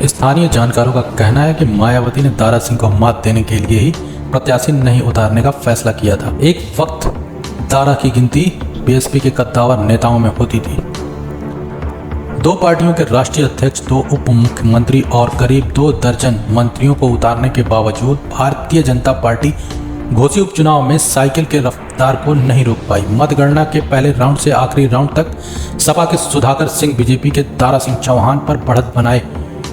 स्थानीय जानकारों का कहना है कि मायावती ने दारा सिंह को मात देने के लिए ही प्रत्याशी नहीं उतारने का फैसला किया था। एक वक्त दारा की गिनती बीएसपी के कद्दावर नेताओं में होती थी। दो पार्टियों के राष्ट्रीय अध्यक्ष, दो उप मुख्यमंत्री और करीब 2 दर्जन मंत्रियों को उतारने के बावजूद भारतीय जनता पार्टी घोसी उपचुनाव में साइकिल के रफ्तार को नहीं रोक पाई। मतगणना के पहले राउंड से आखिरी राउंड तक सपा के सुधाकर सिंह बीजेपी के दारा सिंह चौहान पर बढ़त बनाए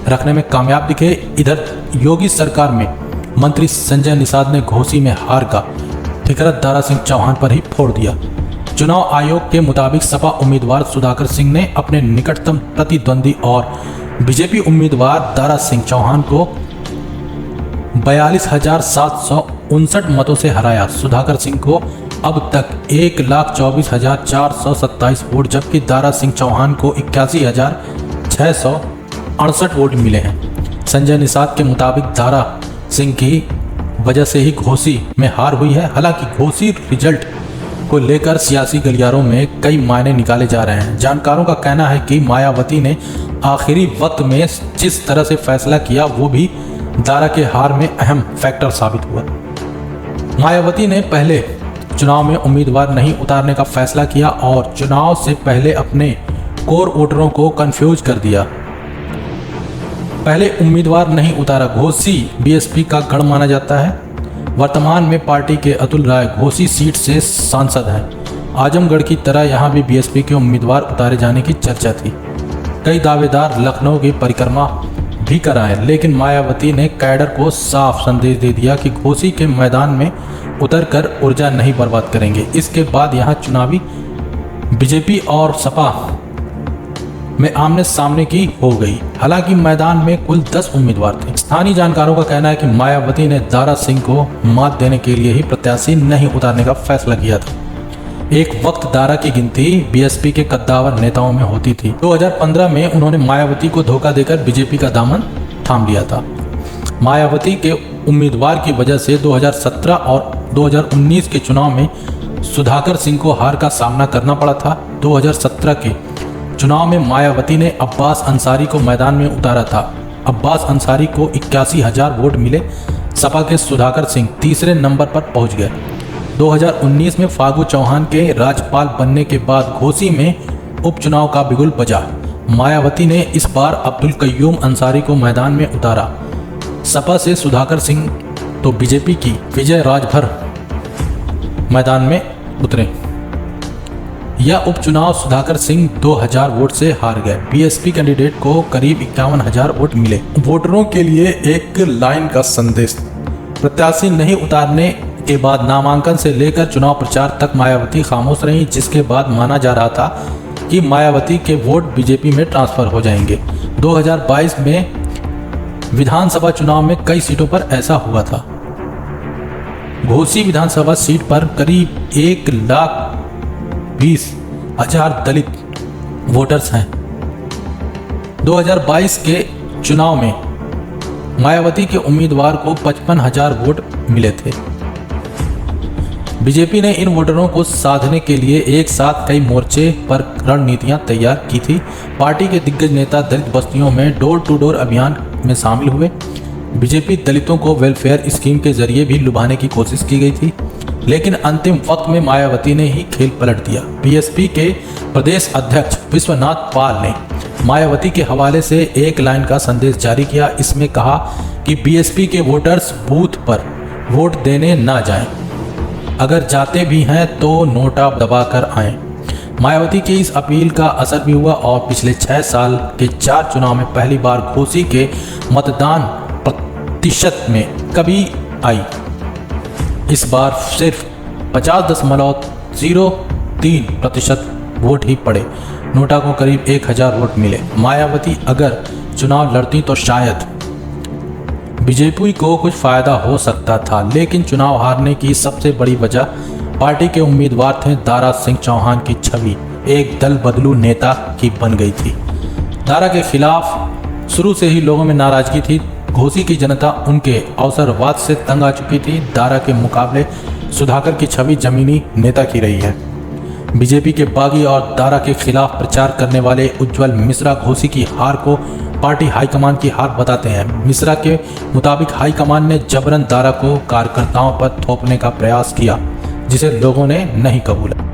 रखने में कामयाब दिखे। इधर योगी सरकार में मंत्री संजय निषाद ने घोसी में हार का ठिकरा दारा सिंह चौहान पर ही फोड़ दिया। चुनाव आयोग के मुताबिक सपा उम्मीदवार सुधाकर सिंह ने अपने निकटतम प्रतिद्वंदी और बीजेपी उम्मीदवार दारा सिंह चौहान को 42,759 मतों से हराया। सुधाकर सिंह को अब तक 1,24,427 वोट, जबकि दारा सिंह चौहान को 81,668 वोट मिले हैं। संजय निषाद के मुताबिक दारा सिंह की वजह से ही घोसी में हार हुई है। हालांकि घोसी रिजल्ट को लेकर सियासी गलियारों में कई मायने निकाले जा रहे हैं। जानकारों का कहना है कि मायावती ने आखिरी वक्त में जिस तरह से फैसला किया वो भी दारा के हार में अहम फैक्टर साबित हुआ। मायावती ने पहले चुनाव में उम्मीदवार नहीं उतारने का फैसला किया और चुनाव से पहले अपने कोर वोटरों को कंफ्यूज कर दिया। पहले उम्मीदवार नहीं उतारा। घोसी बीएसपी का गढ़ माना जाता है। वर्तमान में पार्टी के अतुल राय घोसी सीट से सांसद हैं। आजमगढ़ की तरह यहां भी बीएसपी के उम्मीदवार उतारे जाने की चर्चा थी। कई दावेदार लखनऊ की परिक्रमा भी कराए, लेकिन मायावती ने कैडर को साफ संदेश दे दिया कि घोसी के मैदान में उतरकर ऊर्जा नहीं बर्बाद करेंगे। इसके बाद यहां चुनावी बीजेपी और सपा में आमने सामने की हो गई। हालांकि मैदान में कुल 10 उम्मीदवार थे। स्थानीय जानकारों का कहना है कि मायावती ने दारा सिंह को मात देने के लिए ही प्रत्याशी नहीं उतारने का फैसला किया था। एक वक्त दारा की गिनती बीएसपी के कद्दावर नेताओं में होती थी। 2015 में उन्होंने मायावती को धोखा देकर बीजेपी का दामन थाम लिया था। मायावती के उम्मीदवार की वजह से 2017 और 2019 के चुनाव में सुधाकर सिंह को हार का सामना करना पड़ा था। 2017 के चुनाव में मायावती ने अब्बास अंसारी को मैदान में उतारा था। अब्बास अंसारी को 81,000 वोट मिले। सपा के सुधाकर सिंह तीसरे नंबर पर पहुंच गए। 2019 में फागू चौहान के राज्यपाल बनने के बाद घोसी में उपचुनाव का बिगुल बजा। मायावती ने इस बार अब्दुल कय्यूम अंसारी को मैदान में उतारा। सपा से सुधाकर सिंह तो बीजेपी की विजय राजभर मैदान में उतरे। यह उपचुनाव सुधाकर सिंह 2,000 वोट से हार गए। बीएसपी कैंडिडेट को करीब 51,000 वोट मिले। वोटरों के लिए एक लाइन का संदेश। प्रत्याशी नहीं उतारने के बाद नामांकन से लेकर चुनाव प्रचार तक मायावती खामोश रही, जिसके बाद माना जा रहा था कि मायावती के वोट बीजेपी में ट्रांसफर हो जाएंगे। 2022 में विधानसभा चुनाव में कई सीटों पर ऐसा हुआ था। घोसी विधानसभा सीट पर करीब 1,20,000 दलित वोटर्स हैं। 2022 के चुनाव में मायावती के उम्मीदवार को 55,000 वोट मिले थे। बीजेपी ने इन वोटरों को साधने के लिए एक साथ कई मोर्चे पर रणनीतियां तैयार की थी। पार्टी के दिग्गज नेता दलित बस्तियों में डोर टू डोर अभियान में शामिल हुए। बीजेपी दलितों को वेलफेयर स्कीम के जरिए भी लुभाने की कोशिश की गई थी, लेकिन अंतिम वक्त में मायावती ने ही खेल पलट दिया। बीएसपी के प्रदेश अध्यक्ष विश्वनाथ पाल ने मायावती के हवाले से एक लाइन का संदेश जारी किया। इसमें कहा कि बीएसपी के वोटर्स बूथ पर वोट देने ना जाएं। अगर जाते भी हैं तो नोटा दबाकर आएं। मायावती की इस अपील का असर भी हुआ और पिछले 6 साल के 4 चुनाव में पहली बार घोसी के मतदान प्रतिशत में कमी आई। इस बार सिर्फ 50.03% वोट ही पड़े। नोटा को करीब 1,000 वोट मिले। मायावती अगर चुनाव लड़ती तो शायद बीजेपी को कुछ फायदा हो सकता था, लेकिन चुनाव हारने की सबसे बड़ी वजह पार्टी के उम्मीदवार थे दारा सिंह चौहान की छवि एक दल बदलू नेता की बन गई थी। दारा के खिलाफ शुरू से ही लोगों में नाराजगी थी। घोसी की जनता उनके अवसरवाद से तंग आ चुकी थी। दारा के मुकाबले सुधाकर की छवि जमीनी नेता की रही है। बीजेपी के बागी और दारा के खिलाफ प्रचार करने वाले उज्जवल मिश्रा घोसी की हार को पार्टी हाईकमान की हार बताते हैं। मिश्रा के मुताबिक हाईकमान ने जबरन दारा को कार्यकर्ताओं पर थोपने का प्रयास किया, जिसे लोगों ने नहीं कबूला।